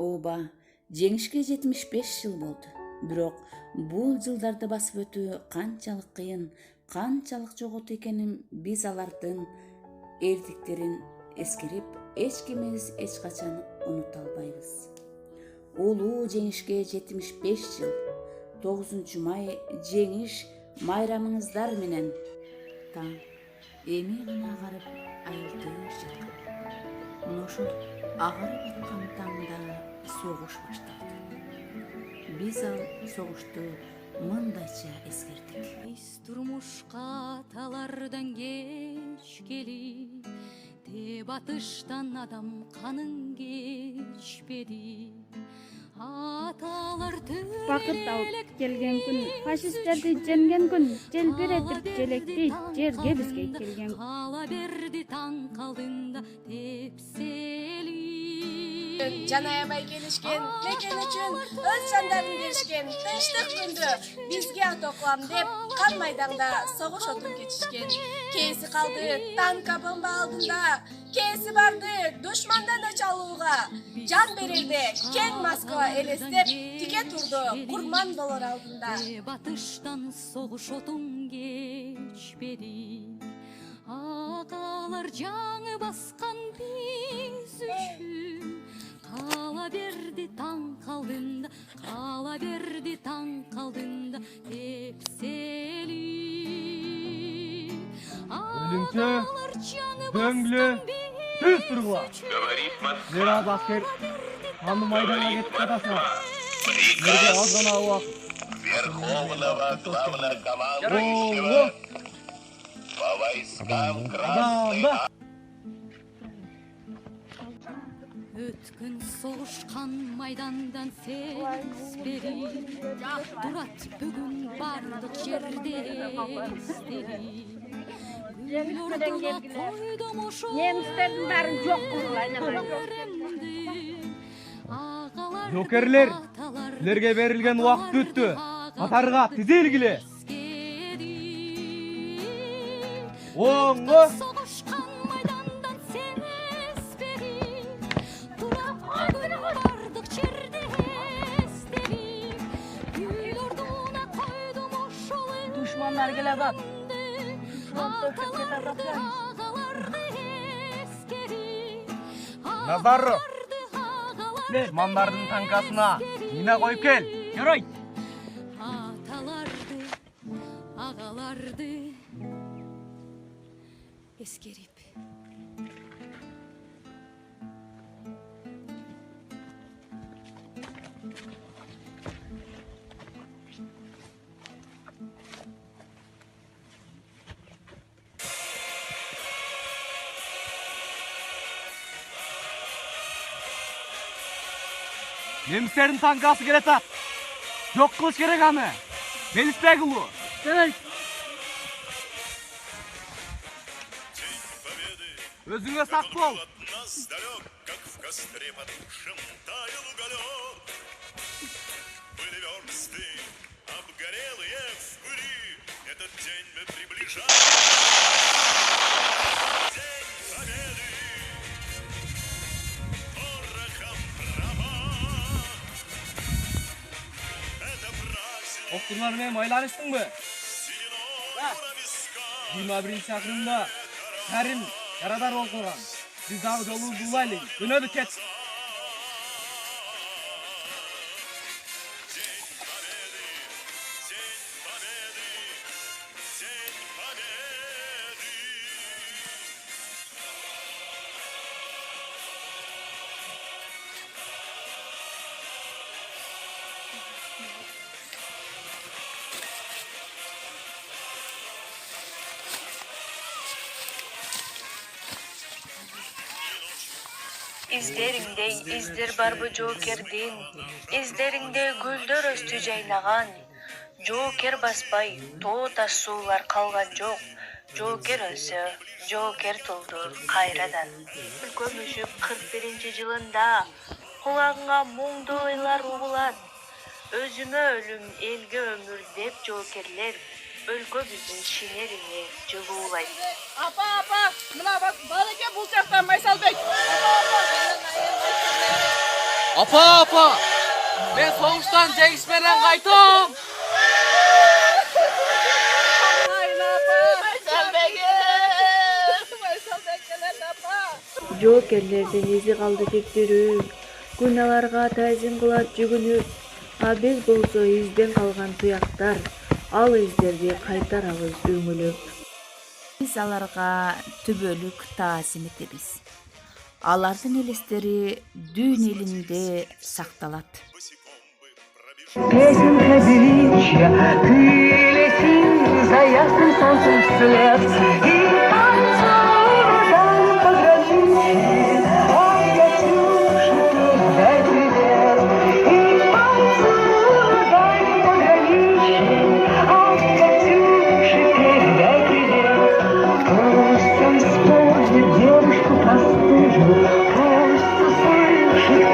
Ооба, жеңишке 75 жыл болду. Бирок бул жылдарды басып өтүү канчалык кыйын, канчалык жоготу экенин биз алардын эрдиктерин эскерип, эч кимибиз эч качан унута албайбыз. Улуу жеңишке 75 жыл. 9 май жеңиш майрамыңыздар менен. Таң эми гана агарып айылтыр жаткан. Мына ошол агарып аткан таңда согуш башталды. Биз ал согушту мындайча эскердик. Биз турмушка талардан кечкели, те батыштан адам канын кечпеди. Бакыт алып келген күн, фашисттерди жеңген күн, желбиретип желекти жерге бизге келген. Кала берди таң калдында тепсели. Жана аябай келишкен, мекен үчүн өз жандарын беришкен тынчтык күндү бизге ата окуам деп кан майдаңда согуш отун кечишкен. Кээси калды танка бомба алдында, кээси барды душмандан өч алууга. Жан берерде кең Москва элестеп, тике турду курман болор алдында. Батыштан согуш отун кечпеди. Агалар жаңы баскан биз үчүн. Кала берди таң калдында, кала берди таң калдында тепсели. Өлүмчө, дөңлө, түз тургула. Зират аскер, аны майданга кетип катасыңар. Силерге аз гана убакыт. Верховного главнокомандующего по войскам Красной Өткөн согушкан майдандан сезбери, турат бүгүн бардык жерде эстери. Немистердин баарын жок кылгыла. Жокерлер, силерге берилген убакыт өттү. Катарга тизилгиле. Оңго. Düşmanlar geledi. Назарро. Düşmanların tankasına yine koyup gel. Yürü. Atalardı, ağalardı eskerip. Немистердин tankası келатат. Жок кылыш керек аны. Белисбек уулу. Өзүңө сак бол. как в костре потухшем таял уголек. Были версты, обгорелые в пыли, этот день мы приближаем. День победы, порохом права. Это праздник Окурлар менен байланыштыңбы? сединой на висках. 21 чакырымда Кәрим Ярадар окулган. Биз дагы жолу булайлы. Өнөдү кет. İzleringde izdir barbu Joker'din, izleringde gülдөр өстү жайнаган. Joker баспай, тоо таш суулар калган жок. Joker өлсө, Joker тулду кайрадан. Өлкөмүшүп 41-жылында кулагыңа муңдуу ыйлар угулат. Өзүмө өлүм, элге өмүр деп Jokерлер өлкөбүздүн шинерине жылуулайт. Апа, мына балеке бул жактан Майсалбек. Apa. Ben soğuştan Cengiz menen kaytom. Жоокерлердин изи калды тектирүү, күнәларга тайзим кылат жүгүнүп, а биз болсо изден калган туяктар, ал издерди кайтарабыз өңүлөп. Биз аларга түбөлүк таазим этебиз. Алардын элестери дүйн элинде сакталат. Песенка девичья, ты лети за ясным солнцем вслед и танцуй вдаль пограничье, ой, Катюша, передай привет. И танцуй вдаль пограничье, ой, Катюша, передай привет. Пусть он вспомнит девушку простую, пусть услышит